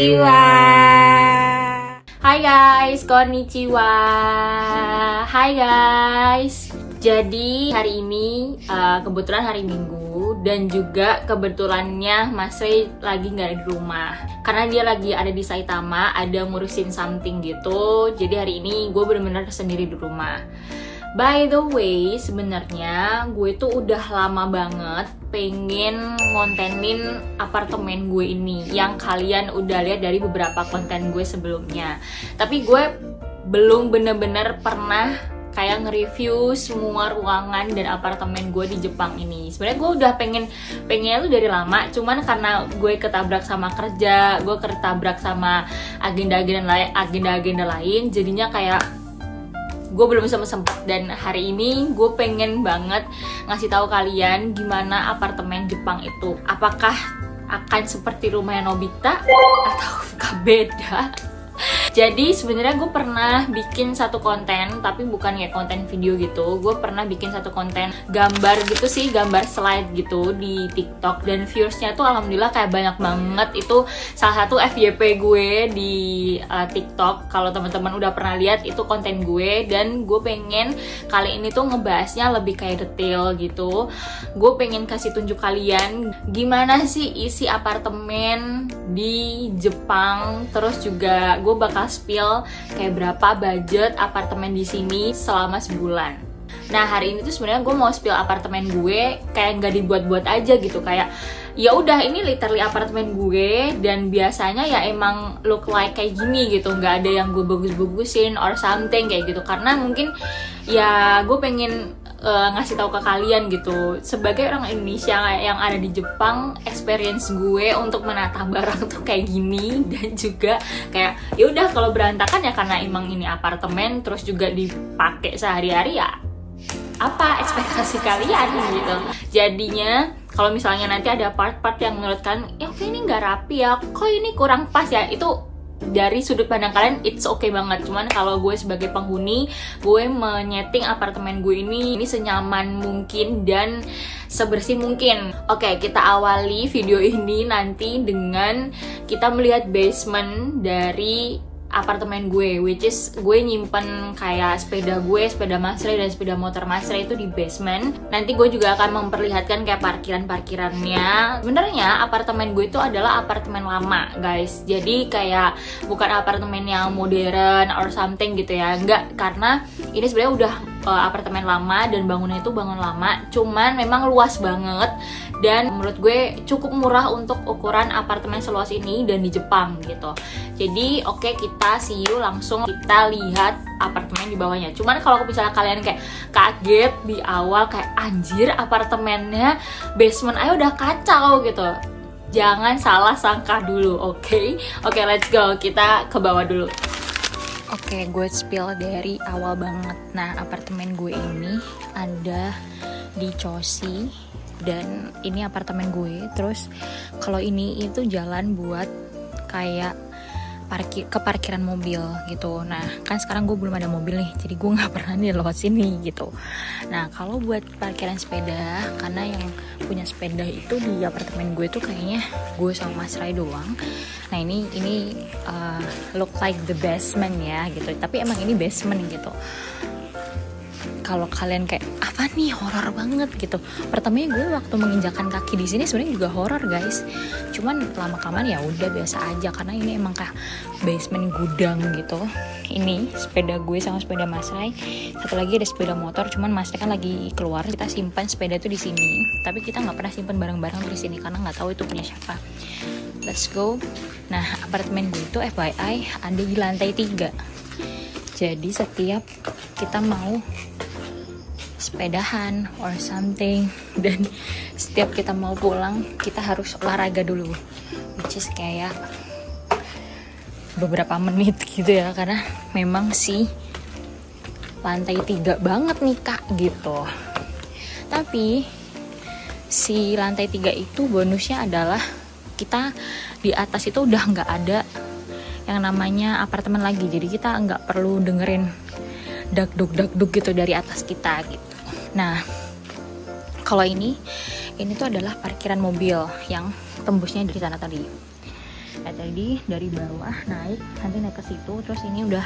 Konnichiwa. Hai guys, konnichiwa. Hai guys. Jadi hari ini kebetulan hari Minggu dan juga kebetulannya Mas Ray lagi nggak ada di rumah karena dia lagi ada di Saitama, ada ngurusin something gitu. Jadi hari ini gue bener-bener sendiri di rumah. By the way, sebenarnya gue tuh udah lama banget pengen ngontenin apartemen gue ini yang kalian udah lihat dari beberapa konten gue sebelumnya. Tapi gue belum bener-bener pernah kayak nge-review semua ruangan dan apartemen gue di Jepang ini. Sebenarnya gue udah pengennya tuh dari lama, cuman karena gue ketabrak sama kerja, gue ketabrak sama agenda-agenda lain, jadinya kayak gue belum sempet. Dan hari ini gue pengen banget ngasih tahu kalian gimana apartemen Jepang itu. Apakah akan seperti rumahnya Nobita atau beda? Jadi sebenarnya gue pernah bikin satu konten, tapi bukan kayak konten video gitu. Gue pernah bikin satu konten gambar gitu sih, gambar slide gitu di TikTok, dan viewersnya tuh alhamdulillah kayak banyak banget. Itu salah satu FYP gue di TikTok. Kalau teman-teman udah pernah lihat, itu konten gue, dan gue pengen kali ini tuh ngebahasnya lebih kayak detail gitu. Gue pengen kasih tunjuk kalian gimana sih isi apartemen di Jepang, terus juga gue bakal spill kayak berapa budget apartemen di sini selama sebulan. Nah hari ini tuh sebenarnya gue mau spill apartemen gue kayak nggak dibuat-buat aja gitu, kayak ya udah ini literally apartemen gue dan biasanya ya emang look like kayak gini gitu, nggak ada yang gue bagus-bagusin or something kayak gitu, karena mungkin ya gue pengen ngasih tahu ke kalian gitu sebagai orang Indonesia yang ada di Jepang, experience gue untuk menata barang tuh kayak gini. Dan juga kayak ya udah kalau berantakan ya karena emang ini apartemen, terus juga dipakai sehari-hari, ya apa ekspektasi kalian gitu. Jadinya kalau misalnya nanti ada part-part yang menurut kalian ya oke ini nggak rapi ya, kok ini kurang pas ya, itu dari sudut pandang kalian it's okay banget. Cuman kalau gue sebagai penghuni, gue menyeting apartemen gue ini senyaman mungkin dan sebersih mungkin. Oke, kita awali video ini nanti dengan kita melihat basement dari apartemen gue, which is gue nyimpen kayak sepeda gue, sepeda Mas Ray dan sepeda motor Mas Ray itu di basement. Nanti gue juga akan memperlihatkan kayak parkirannya. Sebenarnya apartemen gue itu adalah apartemen lama, guys. Jadi kayak bukan apartemen yang modern or something gitu ya. Enggak, karena ini sebenarnya udah apartemen lama dan bangunnya itu bangun lama. Cuman memang luas banget dan menurut gue cukup murah untuk ukuran apartemen seluas ini dan di Jepang gitu. Jadi oke, kita see you, langsung kita lihat apartemen di bawahnya. Cuman kalau misalnya kalian kayak kaget di awal kayak anjir apartemennya basement aja udah kacau gitu, jangan salah sangka dulu, oke? Oke, let's go, kita ke bawah dulu. Oke, gue spill dari awal banget. Nah, apartemen gue ini ada di Choshi dan ini apartemen gue. Terus kalau ini itu jalan buat kayak ke parkiran mobil gitu. Nah kan sekarang gue belum ada mobil nih, jadi gue nggak pernah nih lewat sini gitu. Nah kalau buat parkiran sepeda, karena yang punya sepeda itu di apartemen gue tuh kayaknya gue sama Mas Ray doang. Nah ini look like the basement ya gitu, tapi emang ini basement gitu. Kalau kalian kayak apa nih horor banget gitu, pertamanya gue waktu menginjakan kaki di sini sebenarnya juga horor guys. Cuman lama kelamaan ya udah biasa aja, karena ini emang kayak basement gudang gitu. Ini sepeda gue sama sepeda Mas Ray, satu lagi ada sepeda motor, cuman Mas Ray kan lagi keluar. Kita simpan sepeda itu di sini, tapi kita nggak pernah simpan barang-barang di sini karena nggak tahu itu punya siapa. Let's go. Nah apartemen gue itu FYI ada di lantai 3. Jadi setiap kita mau sepedahan or something, dan setiap kita mau pulang kita harus olahraga dulu, which is kayak beberapa menit gitu ya, karena memang sih lantai 3 banget nih kak gitu. Tapi si lantai 3 itu bonusnya adalah kita di atas itu udah nggak ada yang namanya apartemen lagi, jadi kita nggak perlu dengerin dakduk gitu dari atas kita gitu. Nah kalau ini tuh adalah parkiran mobil yang tembusnya dari sana tadi. Kayak tadi dari bawah naik, nanti naik ke situ, terus ini udah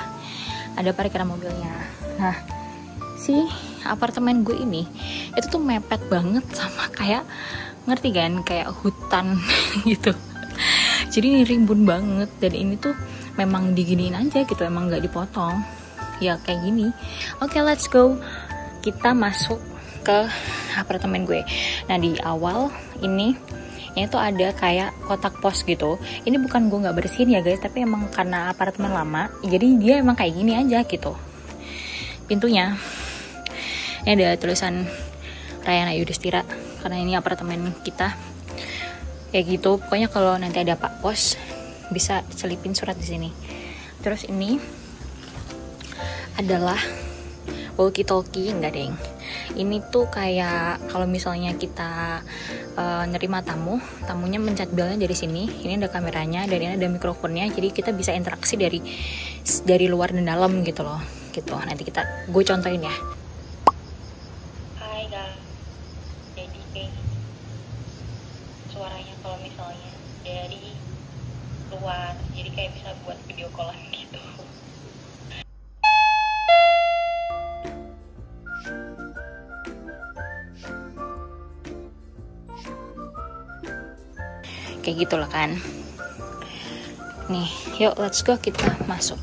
ada parkiran mobilnya. Nah, si apartemen gue ini itu tuh mepet banget sama kayak, ngerti kan, kayak hutan gitu. Jadi ini rimbun banget, dan ini tuh memang diginiin aja gitu, emang nggak dipotong ya kayak gini. Oke, let's go, kita masuk ke apartemen gue. Nah, di awal ini tuh ada kayak kotak pos gitu. Ini bukan gue nggak bersihin ya guys, tapi emang karena apartemen lama, jadi dia emang kayak gini aja gitu. Pintunya ini ada tulisan Rayana Yudhistira, karena ini apartemen kita kayak gitu. Pokoknya kalau nanti ada Pak Pos bisa selipin surat di sini. Terus ini adalah walkie talkie, enggak deng. Ini tuh kayak kalau misalnya kita nerima tamunya mencet belnya dari sini. Ini ada kameranya dan ini ada mikrofonnya, jadi kita bisa interaksi dari luar dan dalam gitu loh. Gitu. Nanti gue contohin ya. Hai guys. Jadi suaranya kalau misalnya dari luar, jadi kayak bisa buat video callan gitu. Kayak gitu lah kan. Nih, yuk let's go, kita masuk.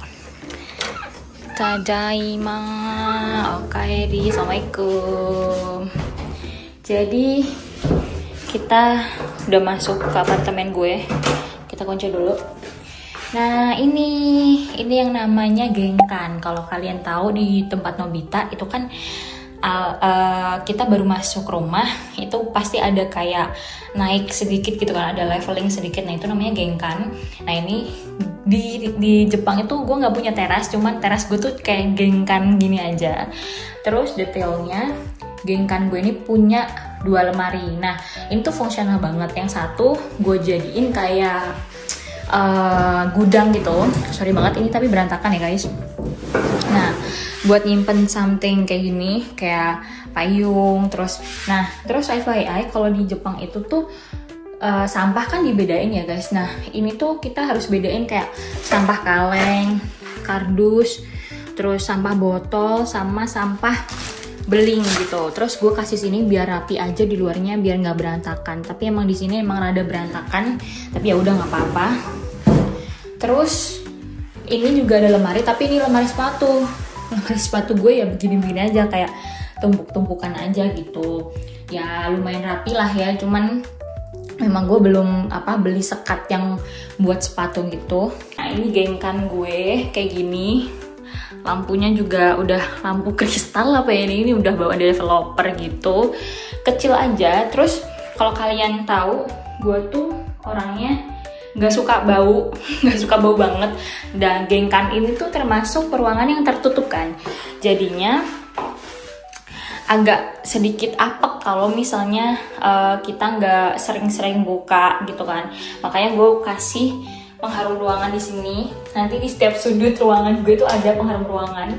Tadaima, oke, assalamualaikum. Jadi kita udah masuk ke apartemen gue. Kita kunci dulu. Nah, ini yang namanya Genkan. Kalau kalian tahu di tempat Nobita itu kan kita baru masuk rumah itu pasti ada kayak naik sedikit gitu kan, ada leveling sedikit. Nah, itu namanya Genkan. Nah, ini di Jepang itu gue nggak punya teras, cuman teras gue tuh kayak Genkan gini aja. Terus detailnya Genkan gue ini punya 2 lemari. Nah, ini tuh fungsional banget. Yang satu gue jadiin kayak gudang gitu. Sorry banget ini tapi berantakan ya guys. Nah, buat nyimpen something kayak gini, kayak payung, terus FYI kalau di Jepang itu tuh sampah kan dibedain ya guys. Nah, ini tuh kita harus bedain kayak sampah kaleng, kardus, terus sampah botol sama sampah beling gitu. Terus gue kasih sini biar rapi aja di luarnya, biar nggak berantakan. Tapi emang di sini emang rada berantakan, tapi ya udah nggak apa-apa. Terus ini juga ada lemari, tapi ini lemari sepatu. Lemari sepatu gue ya begini-begini aja, kayak tumpuk-tumpukan aja gitu. Ya lumayan rapi lah ya, cuman memang gue belum beli sekat yang buat sepatu gitu. Nah, ini Genkan gue kayak gini. Lampunya juga udah lampu kristal apa ya, ini udah bawa developer gitu. Kecil aja. Terus kalau kalian tahu, gue tuh orangnya nggak suka bau, nggak suka bau banget. Dan Genkan ini tuh termasuk ruangan yang tertutup kan, jadinya agak sedikit apek kalau misalnya kita nggak sering-sering buka gitu kan. Makanya gue kasih pengharum ruangan di sini. Nanti di setiap sudut ruangan gue tuh ada pengharum ruangan,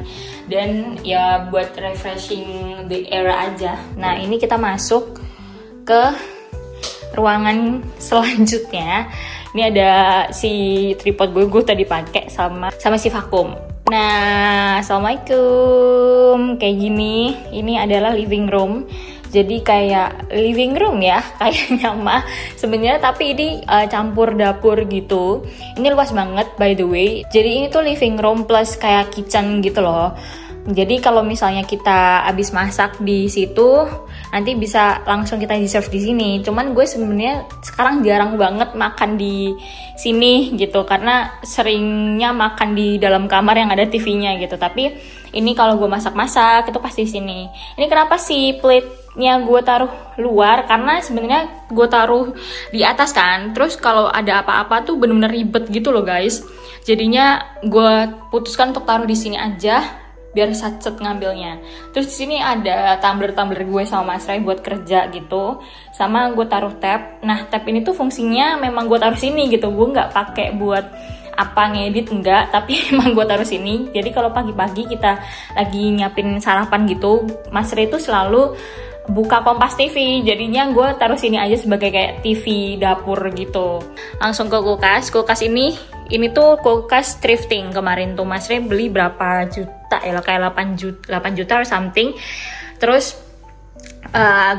dan ya buat refreshing the air aja. Nah, ini kita masuk ke ruangan selanjutnya. Ini ada si tripod gue tadi pakai sama si vakum. Nah, assalamualaikum. Kayak gini. Ini adalah living room. Jadi kayak living room ya, kayaknya mah sebenarnya, tapi ini campur dapur gitu. Ini luas banget by the way. Jadi ini tuh living room plus kayak kitchen gitu loh. Jadi kalau misalnya kita habis masak di situ, nanti bisa langsung kita di-serve di sini. Cuman gue sebenarnya sekarang jarang banget makan di sini gitu, karena seringnya makan di dalam kamar yang ada TV-nya gitu. Tapi ini kalau gue masak-masak itu pasti di sini. Ini kenapa sih plate-nya gue taruh luar? Karena sebenarnya gue taruh di atas kan. Terus kalau ada apa-apa tuh bener-bener ribet gitu loh guys. Jadinya gue putuskan untuk taruh di sini aja, biar sacet ngambilnya. Terus di sini ada tumbler gue sama Mas Ray buat kerja gitu. Sama gue taruh tab. Nah, tab ini tuh fungsinya memang gue taruh sini gitu. Gue nggak pakai buat ngedit enggak, tapi emang gue taruh sini. Jadi kalau pagi-pagi kita lagi nyiapin sarapan gitu, Mas Ray tuh selalu buka Kompas TV, jadinya gue taruh sini aja sebagai kayak TV dapur gitu. Langsung ke kulkas. Kulkas ini tuh kulkas thrifting. Kemarin tuh Mas Re beli berapa juta ya, kayak 8 juta or something. Terus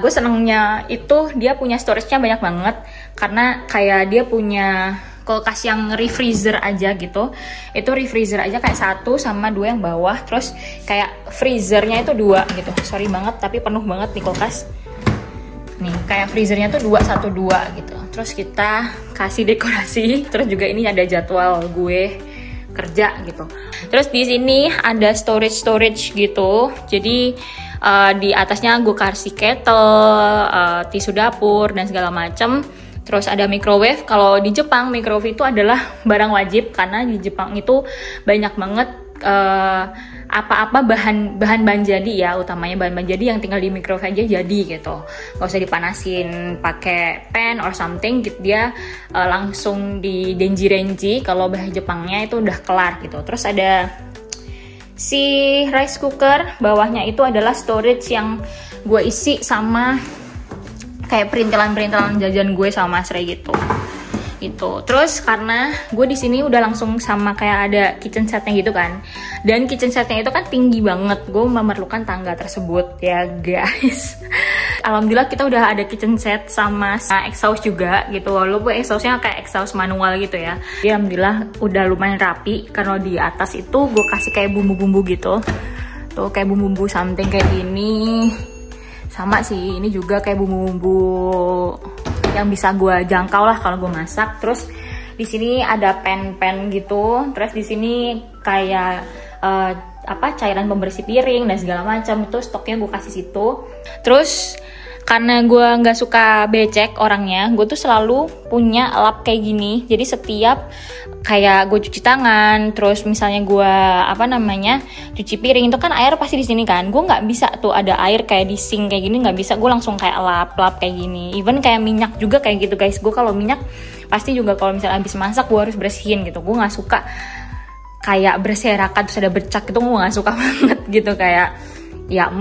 gue senengnya itu dia punya storage-nya banyak banget, karena kayak dia punya kulkas yang refreezer aja gitu. Itu refreezer aja kayak 1 sama 2 yang bawah, terus kayak freezernya itu 2 gitu. Sorry banget tapi penuh banget nih kulkas. Nih kayak freezernya tuh 2 1 2 gitu. Terus kita kasih dekorasi, terus juga ini ada jadwal gue kerja gitu. Terus di sini ada storage gitu. Jadi di atasnya gue kasih kettle, tisu dapur dan segala macem. Terus ada microwave. Kalau di Jepang microwave itu adalah barang wajib, karena di Jepang itu banyak banget apa-apa bahan jadi ya, utamanya bahan jadi yang tinggal di microwave aja jadi gitu. Gak usah dipanasin pakai pan or something gitu, dia langsung di denji-renji. Kalau bahan Jepangnya itu udah kelar gitu. Terus ada si rice cooker, bawahnya itu adalah storage yang gue isi sama kayak perintilan jajan gue sama Mas Ray gitu. Terus karena gue di sini udah langsung sama kayak ada kitchen setnya gitu kan, dan kitchen setnya itu kan tinggi banget, gue memerlukan tangga tersebut ya guys. Alhamdulillah kita udah ada kitchen set sama exhaust juga gitu, walaupun exhaustnya kayak exhaust manual gitu ya. Jadi alhamdulillah udah lumayan rapi, karena di atas itu gue kasih kayak bumbu-bumbu gitu. Tuh kayak bumbu-bumbu something kayak gini. Sama sih, ini juga kayak bumbu-bumbu yang bisa gue jangkau lah kalau gue masak. Terus di sini ada pan gitu. Terus di sini kayak cairan pembersih piring dan segala macam, itu stoknya gue kasih situ. Terus karena gue nggak suka becek orangnya, gue tuh selalu punya lap kayak gini. Jadi setiap kayak gue cuci tangan, terus misalnya gue cuci piring, itu kan air pasti di sini kan. Gue nggak bisa tuh ada air kayak di sink kayak gini, nggak bisa. Gue langsung kayak lap kayak gini. Even kayak minyak juga kayak gitu guys. Gue kalau minyak pasti juga kalau misalnya habis masak gue harus bersihin gitu. Gue nggak suka kayak berserakan terus ada bercak gitu, gue nggak suka banget gitu, kayak ya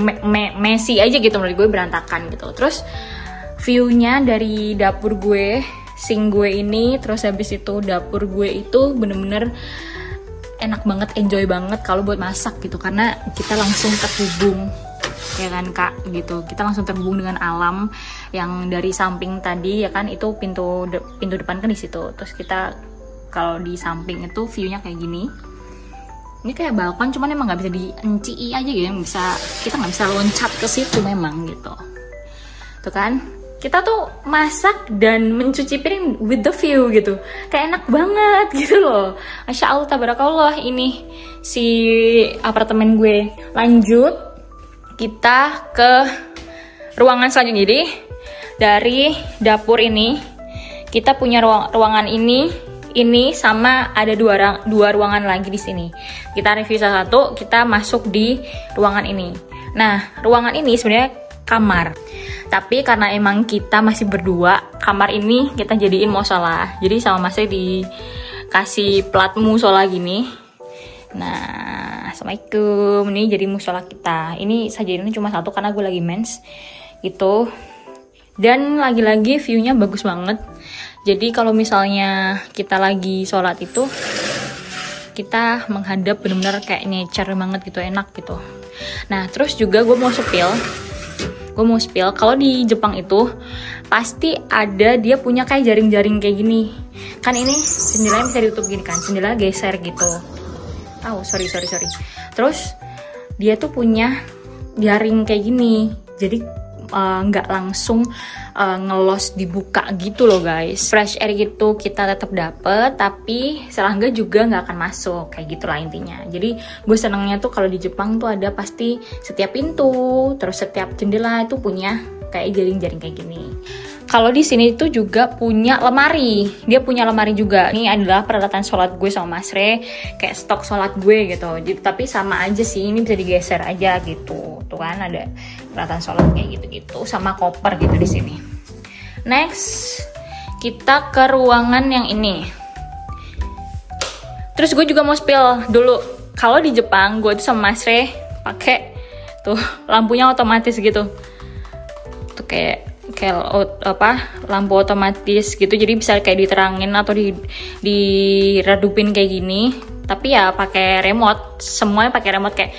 messy aja gitu menurut gue, berantakan gitu. Terus view-nya dari dapur gue, sink gue ini, terus habis itu dapur gue itu bener-bener enak banget, enjoy banget kalau buat masak gitu, karena kita langsung terhubung ya kan kak gitu. Kita langsung terhubung dengan alam yang dari samping tadi ya kan, itu pintu depan kan di situ. Terus kita kalau di samping itu view-nya kayak gini. Ini kayak balkon, cuman emang nggak bisa dienci aja gitu, kita nggak bisa loncat ke situ memang gitu. Tuh kan, kita tuh masak dan mencuci piring with the view gitu, kayak enak banget gitu loh. Masya Allah, tabarakallah, ini si apartemen gue. Lanjut, kita ke ruangan selanjutnya. Jadi dari dapur ini kita punya ruangan ini sama ada dua ruangan lagi di sini. Kita review satu, kita masuk di ruangan ini. Nah, ruangan ini sebenarnya kamar. Tapi karena emang kita masih berdua, kamar ini kita jadiin musola. Jadi sama Masnya dikasih plat musola gini. Nah, assalamualaikum. Ini jadi musola kita. Ini sajiannya cuma satu karena gue lagi mens gitu. Dan lagi-lagi view-nya bagus banget. Jadi kalau misalnya kita lagi sholat itu, kita menghadap benar-benar kayak nature banget gitu, enak gitu. Nah terus juga gue mau spill, kalau di Jepang itu pasti ada dia punya kayak jaring-jaring kayak gini. Kan ini jendelanya bisa ditutup gini kan, jendela geser gitu. Sorry. Terus dia tuh punya jaring kayak gini, jadi nggak langsung ngelos dibuka gitu loh guys. Fresh air gitu kita tetap dapet, tapi serangga juga nggak akan masuk, kayak gitulah intinya. Jadi gue senengnya tuh kalau di Jepang tuh ada pasti setiap pintu, terus setiap jendela itu punya kayak jaring-jaring kayak gini. Kalau di sini tuh juga punya lemari, dia punya lemari juga. Ini adalah peralatan sholat gue sama Mas Re, kayak stok sholat gue gitu. Jadi, tapi sama aja sih, ini bisa digeser aja gitu. Tuh kan ada peralatan sholat kayak gitu-gitu, sama koper gitu di sini. Next, kita ke ruangan yang ini. Terus gue juga mau spill dulu. Kalau di Jepang, gue tuh sama Mas Re pakai tuh lampunya otomatis gitu. tuh kayak lampu otomatis gitu, jadi bisa kayak diterangin atau diredupin kayak gini. Tapi ya pakai remote, semuanya pakai remote, kayak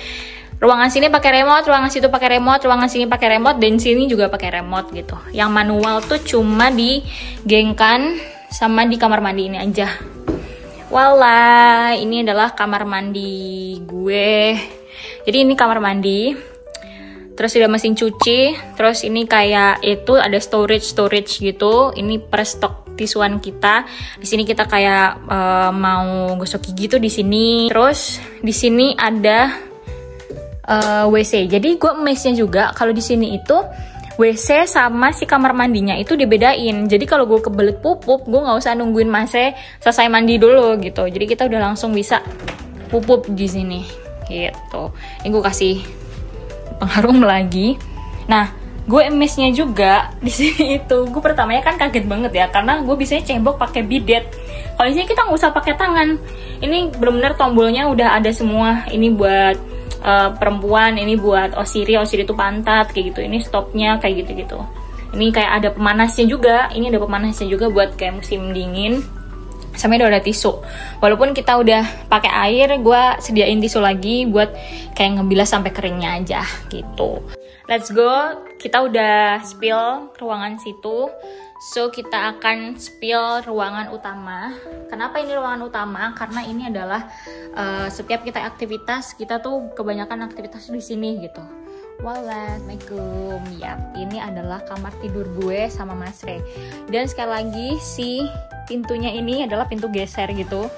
ruangan sini pakai remote, ruangan situ pakai remote, ruangan sini pakai remote, dan sini juga pakai remote gitu. Yang manual tuh cuma di gengkan sama di kamar mandi ini aja. Wala, ini adalah kamar mandi gue. Jadi ini kamar mandi. Terus ada mesin cuci, terus ini kayak itu ada storage gitu. Ini per stok tisuan kita. Di sini kita kayak mau gosok gigi tuh di sini. Terus di sini ada WC. Jadi gue mesnya juga kalau di sini itu WC sama si kamar mandinya itu dibedain. Jadi kalau gue kebelet pupup, gue nggak usah nungguin Masnya selesai mandi dulu gitu. Jadi kita udah langsung bisa pupup di sini gitu. Ini gue kasih pengharum lagi. Nah, gue mesnya juga di sini itu. Gue pertamanya kan kaget banget ya, karena gue biasanya cebok pakai bidet. Kalau di sini kita nggak usah pakai tangan. Ini benar-benar tombolnya udah ada semua. Ini buat perempuan, ini buat osiri itu pantat kayak gitu. Ini stopnya kayak gitu-gitu. Ini kayak ada pemanasnya juga. Ini ada pemanasnya juga buat kayak musim dingin. Sama udah ada tisu. Walaupun kita udah pakai air, gue sediain tisu lagi buat kayak ngebilas sampai keringnya aja gitu. Let's go. Kita udah spill ruangan situ. So kita akan spill ruangan utama. Kenapa ini ruangan utama? Karena ini adalah setiap kita aktivitas, kita tuh kebanyakan aktivitas di sini gitu. Waalaikumsalam. Yap, ini adalah kamar tidur gue sama Mas Re. Dan sekali lagi si pintunya ini adalah pintu geser gitu.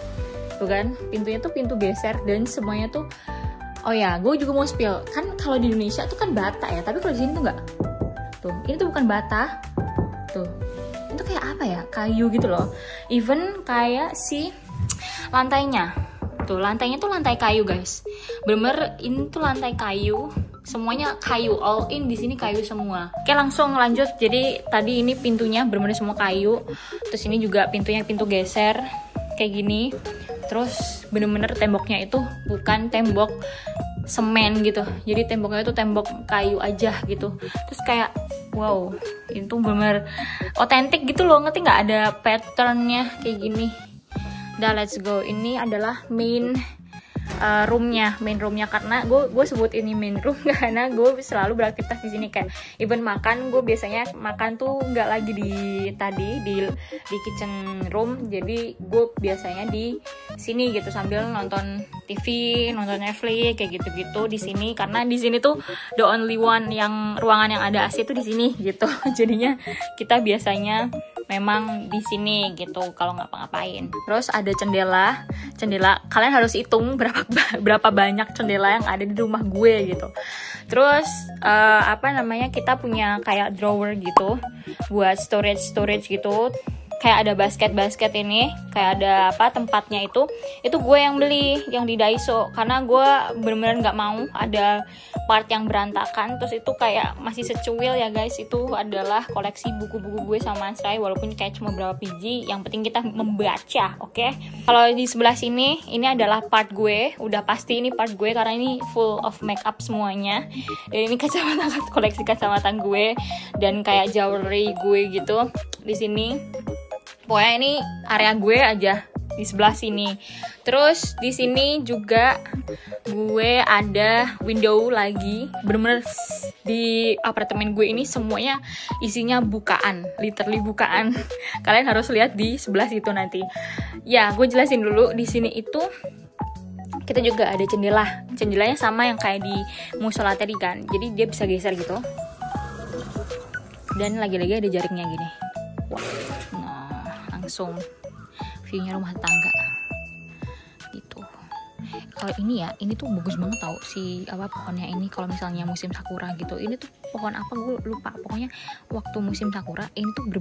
Tuh kan, pintunya tuh pintu geser dan semuanya tuh. Oh ya, gue juga mau spill. Kan kalau di Indonesia tuh kan bata ya, tapi kalau di sini tuh enggak. Tuh, ini tuh bukan bata. Tuh. Itu kayak apa ya? Kayu gitu loh. Even kayak si lantainya. Tuh, lantainya tuh lantai kayu, guys. Bener-bener ini tuh lantai kayu. Semuanya kayu, all in di sini kayu semua. Oke, langsung lanjut. Jadi tadi ini pintunya bener-bener semua kayu. Terus ini juga pintunya pintu geser kayak gini. Terus bener-bener temboknya itu bukan tembok semen gitu. Jadi temboknya itu tembok kayu aja gitu. Terus kayak wow, itu bener-bener otentik gitu loh. Ngerti nggak, ada patternnya kayak gini. Udah, let's go. Ini adalah main main roomnya, karena gue sebut ini main room karena gue selalu beraktivitas di sini. Kayak even makan, gue biasanya makan tuh nggak lagi di kitchen room, jadi gue biasanya di sini gitu sambil nonton TV, nonton Netflix kayak gitu-gitu di sini, karena di sini tuh the only one yang ruangan yang ada AC tuh di sini gitu. Jadinya kita biasanya memang di sini gitu kalau ngapa-ngapain. Terus ada jendela. Kalian harus hitung berapa banyak jendela yang ada di rumah gue gitu. Terus kita punya kayak drawer gitu buat storage gitu. Kayak ada basket ini, kayak ada tempatnya itu gue yang beli, yang di Daiso, karena gue bener-bener nggak mau ada part yang berantakan. Terus itu kayak masih secuil ya guys, itu adalah koleksi buku-buku gue sama Mas Rai, walaupun kayak cuma berapa biji, yang penting kita membaca, oke? Kalau di sebelah sini, ini adalah part gue, udah pasti ini part gue karena ini full of makeup semuanya. Dan ini kacamata, koleksi kacamata gue dan kayak jewelry gue gitu di sini. Pokoknya ini area gue aja di sebelah sini. Terus di sini juga gue ada window lagi. Bener-bener di apartemen gue ini semuanya isinya bukaan, literally bukaan. Kalian harus lihat di sebelah situ nanti. Ya, gue jelasin dulu. Di sini itu kita juga ada jendela. Jendelanya sama yang kayak di musola tadi kan. Jadi dia bisa geser gitu. Dan lagi-lagi ada jaringnya gini. Langsung view-nya rumah tangga gitu. Kalau ini ya, ini tuh bagus banget tau si pohonnya ini. Kalau misalnya musim sakura gitu, ini tuh pohon apa gue lupa. Pokoknya waktu musim sakura ini tuh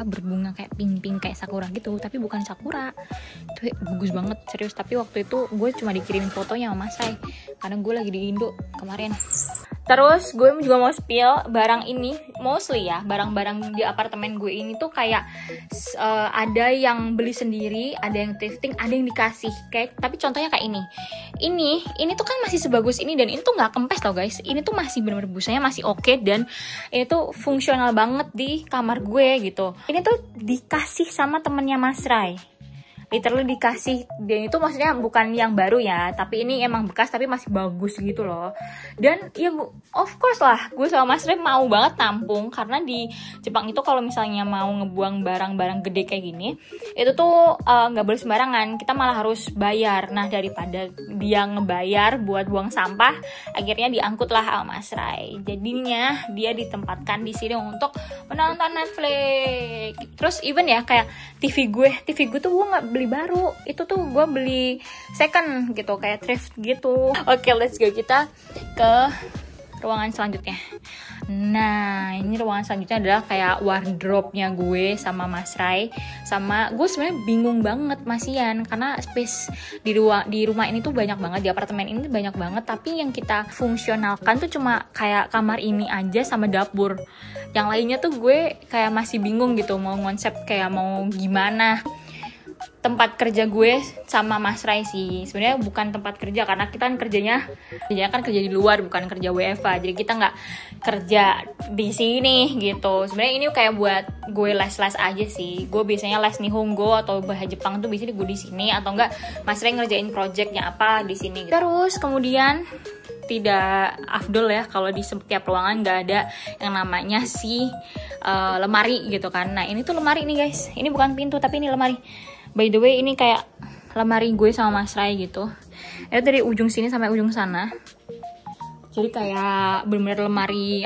berbunga kayak pink kayak sakura gitu, tapi bukan sakura. Itu bagus banget serius. Tapi waktu itu gue cuma dikirimin fotonya sama Mas Rai karena gue lagi di Indo kemarin. Terus gue juga mau spill barang ini, mostly ya, barang-barang di apartemen gue ini tuh kayak ada yang beli sendiri, ada yang thrifting, ada yang dikasih. Kayak, tapi contohnya kayak ini. Ini tuh kan masih sebagus ini dan ini tuh nggak kempes tau guys. Ini tuh masih bener-bener busanya masih oke dan ini tuh fungsional banget di kamar gue gitu. Ini tuh dikasih sama temennya Mas Rai. Literally dikasih, dan itu maksudnya bukan yang baru ya, tapi ini emang bekas tapi masih bagus gitu loh. Dan ya of course lah, gue sama Mas Rem mau banget tampung, karena di Jepang itu kalau misalnya mau ngebuang barang-barang gede kayak gini, itu tuh nggak boleh sembarangan, kita malah harus bayar. Nah daripada dia ngebayar buat buang sampah, akhirnya diangkut lah sama Mas Rai. Jadinya dia ditempatkan di sini untuk menonton Netflix. Terus even ya kayak TV gue tuh gue nggak beli baru, itu tuh gue beli second gitu, kayak thrift gitu. Oke, let's go, kita ke ruangan selanjutnya. Nah, ini ruangan selanjutnya adalah kayak wardrobe-nya gue sama Mas Rai. Sama gue sebenarnya bingung banget Masian, karena space di rumah ini tuh banyak banget, di apartemen ini banyak banget, tapi yang kita fungsionalkan tuh cuma kayak kamar ini aja sama dapur. Yang lainnya tuh gue kayak masih bingung gitu mau konsep kayak mau gimana. Tempat kerja gue sama Mas Rai sih sebenarnya bukan tempat kerja, karena kita kan kerjanya kan kerja di luar, bukan kerja WFA, jadi kita nggak kerja di sini gitu. Sebenarnya ini kayak buat gue les aja sih. Gue biasanya les Nihongo atau bahasa Jepang tuh biasanya gue di sini, atau enggak Mas Rai ngerjain projectnya apa di sini gitu. Terus kemudian tidak afdol ya kalau di setiap ruangan nggak ada yang namanya si lemari gitu kan. Nah ini tuh lemari nih guys, ini bukan pintu tapi ini lemari. By the way, ini kayak lemari gue sama Mas Rai gitu. Itu dari ujung sini sampai ujung sana. Jadi kayak bener-bener lemari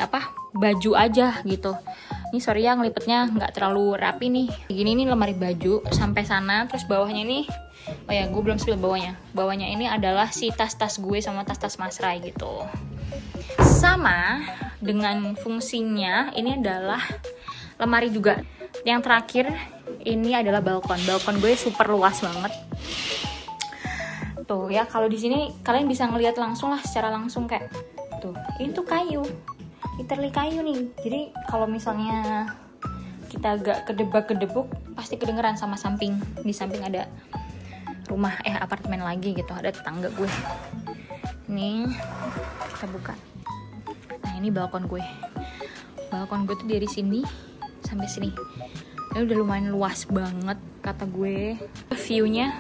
baju aja gitu. Ini sorry ya ngelipetnya nggak terlalu rapi nih. Gini nih lemari baju sampai sana. Terus bawahnya nih, oh ya gue belum spill bawahnya. Bawahnya ini adalah si tas-tas gue sama tas-tas Mas Rai gitu. Sama dengan fungsinya, ini adalah lemari juga. Yang terakhir ini adalah balkon. Balkon gue super luas banget. Tuh ya, kalau di sini kalian bisa ngelihat langsung lah, secara langsung kayak tuh. Ini tuh kayu. Literally kayu nih. Jadi kalau misalnya kita agak kedebak-kedebuk pasti kedengeran sama samping. Di samping ada rumah apartemen lagi gitu, ada tetangga gue. Nih, kita buka. Nah, ini balkon gue. Balkon gue tuh dari sini sampai sini. Ini udah lumayan luas banget kata gue. View-nya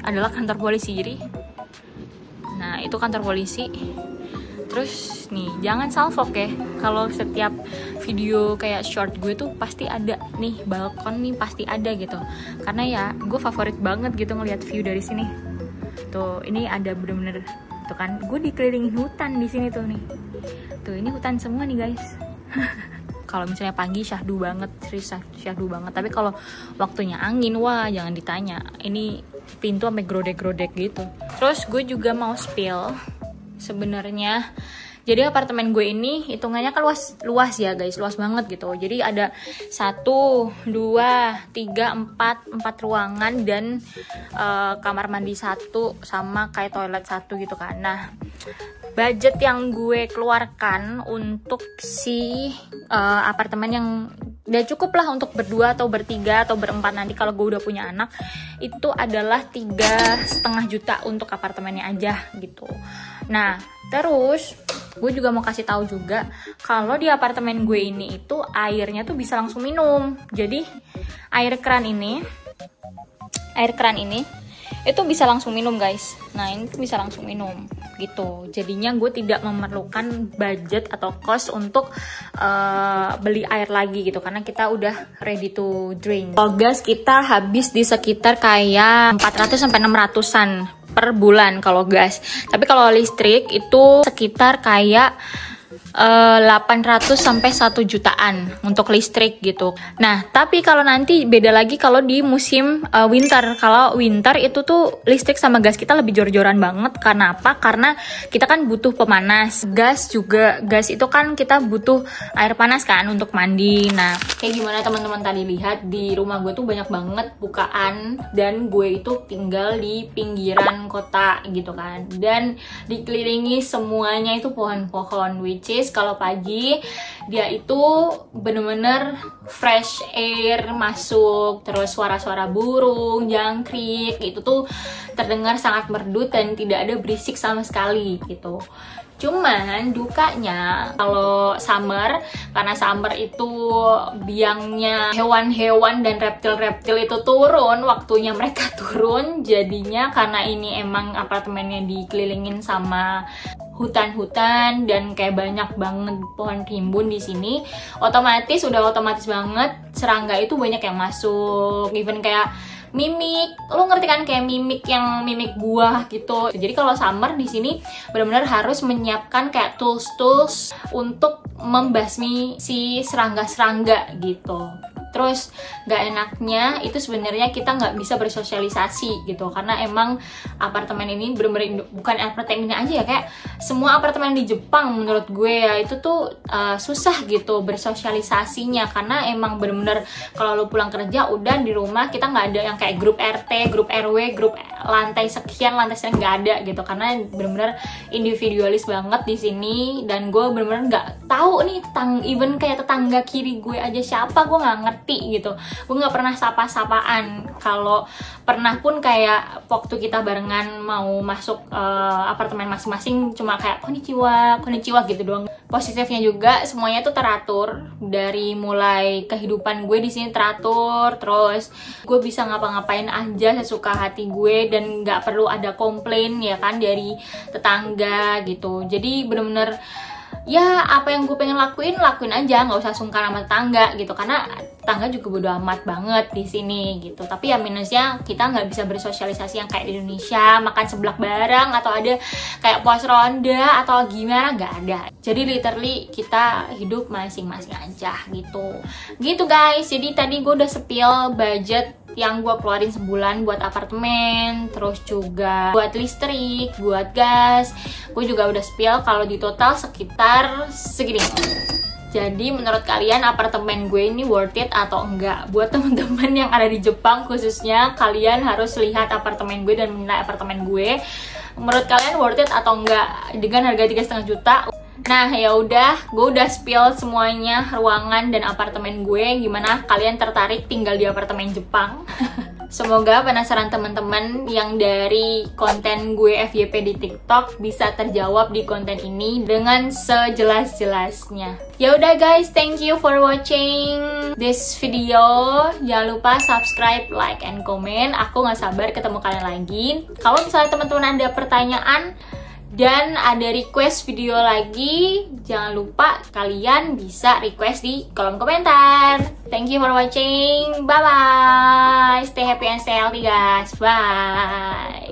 adalah kantor polisi. Jadi nah, itu kantor polisi. Terus nih, jangan salfok ya. Kalau setiap video kayak short gue tuh pasti ada nih balkon nih, pasti ada gitu. Karena ya gue favorit banget gitu ngelihat view dari sini. Tuh, ini ada bener-bener tuh kan. Gue dikelilingin hutan di sini tuh nih. Tuh, ini hutan semua nih guys. Kalau misalnya pagi syahdu banget, syahdu banget. Tapi kalau waktunya angin, wah jangan ditanya. Ini pintu sampai grodek-grodek gitu. Terus gue juga mau spill sebenarnya. Jadi apartemen gue ini hitungannya kan luas ya guys, luas banget gitu. Jadi ada 1, 2, 3, 4 ruangan dan kamar mandi 1 sama kayak toilet 1 gitu kan. Nah, budget yang gue keluarkan untuk si apartemen yang udah cukup lah untuk berdua atau bertiga atau berempat nanti kalau gue udah punya anak, itu adalah 3,5 juta untuk apartemennya aja gitu. Nah, terus gue juga mau kasih tahu juga kalau di apartemen gue ini itu airnya tuh bisa langsung minum. Jadi air keran ini itu bisa langsung minum guys. Nah, ini tuh bisa langsung minum gitu. Jadinya gue tidak memerlukan budget atau cost untuk beli air lagi gitu, karena kita udah ready to drink. Kalau gas kita habis di sekitar kayak 400 sampai 600-an per bulan kalau gas. Tapi kalau listrik itu sekitar kayak 800 sampai 1 jutaan untuk listrik gitu. Nah, tapi kalau nanti beda lagi kalau di musim winter. Kalau winter itu tuh listrik sama gas kita lebih jor-joran banget. Karena apa? Karena kita kan butuh pemanas. Gas itu kan kita butuh air panas kan untuk mandi. Nah, kayak gimana teman-teman tadi lihat di rumah gue tuh banyak banget bukaan, dan gue itu tinggal di pinggiran kota gitu kan. Dan dikelilingi semuanya itu pohon-pohon, which is otomatis kalau pagi dia itu bener-bener fresh air masuk, terus suara-suara burung, jangkrik itu tuh terdengar sangat merdu dan tidak ada berisik sama sekali gitu. Cuman dukanya kalau summer, karena summer itu biangnya hewan-hewan dan reptil-reptil itu turun, waktunya mereka turun, jadinya karena ini emang apartemennya dikelilingin sama hutan-hutan dan kayak banyak banget pohon rimbun di sini, otomatis banget serangga itu banyak yang masuk, even kayak mimik, lo ngerti kan kayak mimik yang mimik buah gitu. Jadi kalau summer di sini benar-benar harus menyiapkan kayak tools untuk membasmi si serangga-serangga gitu. Terus gak enaknya itu sebenarnya kita nggak bisa bersosialisasi gitu, karena emang apartemen ini bener-bener bukan apartemen ini aja ya, kayak semua apartemen di Jepang menurut gue ya itu tuh susah gitu bersosialisasinya, karena emang bener-bener kalau lo pulang kerja udah di rumah, kita nggak ada yang kayak grup RT, grup RW, grup lantai sekian nggak ada gitu, karena bener-bener individualis banget di sini. Dan gue bener-bener nggak tahu nih even kayak tetangga kiri gue aja siapa, gue nggak ngerti gitu. Gue nggak pernah sapa-sapaan. Kalau pernah pun kayak waktu kita barengan mau masuk apartemen masing-masing cuma kayak konnichiwa gitu doang. Positifnya juga semuanya tuh teratur, dari mulai kehidupan gue di sini teratur, terus gue bisa ngapa-ngapain aja sesuka hati gue dan nggak perlu ada komplain ya kan dari tetangga gitu. Jadi bener-bener ya apa yang gue pengen lakuin aja, nggak usah sungkan sama tetangga gitu, karena tetangga juga bodo amat banget di sini gitu. Tapi ya minusnya kita nggak bisa bersosialisasi yang kayak di Indonesia, makan seblak bareng atau ada kayak pos ronda atau gimana, nggak ada. Jadi literally kita hidup masing-masing aja gitu guys. Jadi tadi gue udah spill budget yang gue keluarin sebulan buat apartemen, terus juga buat listrik, buat gas. Gue juga udah spill kalau di total sekitar segini. Jadi menurut kalian apartemen gue ini worth it atau enggak? Buat teman-teman yang ada di Jepang khususnya, kalian harus lihat apartemen gue dan menilai apartemen gue. Menurut kalian worth it atau enggak dengan harga 3,5 juta? Nah ya udah, gue udah spill semuanya ruangan dan apartemen gue. Gimana kalian tertarik tinggal di apartemen Jepang? Semoga penasaran teman-teman yang dari konten gue FYP di TikTok bisa terjawab di konten ini dengan sejelas-jelasnya. Ya udah guys, thank you for watching this video. Jangan lupa subscribe, like, and comment. Aku nggak sabar ketemu kalian lagi. Kalau misalnya teman-teman ada pertanyaan dan ada request video lagi, jangan lupa kalian bisa request di kolom komentar. Thank you for watching. Bye bye. Stay happy and stay healthy guys. Bye.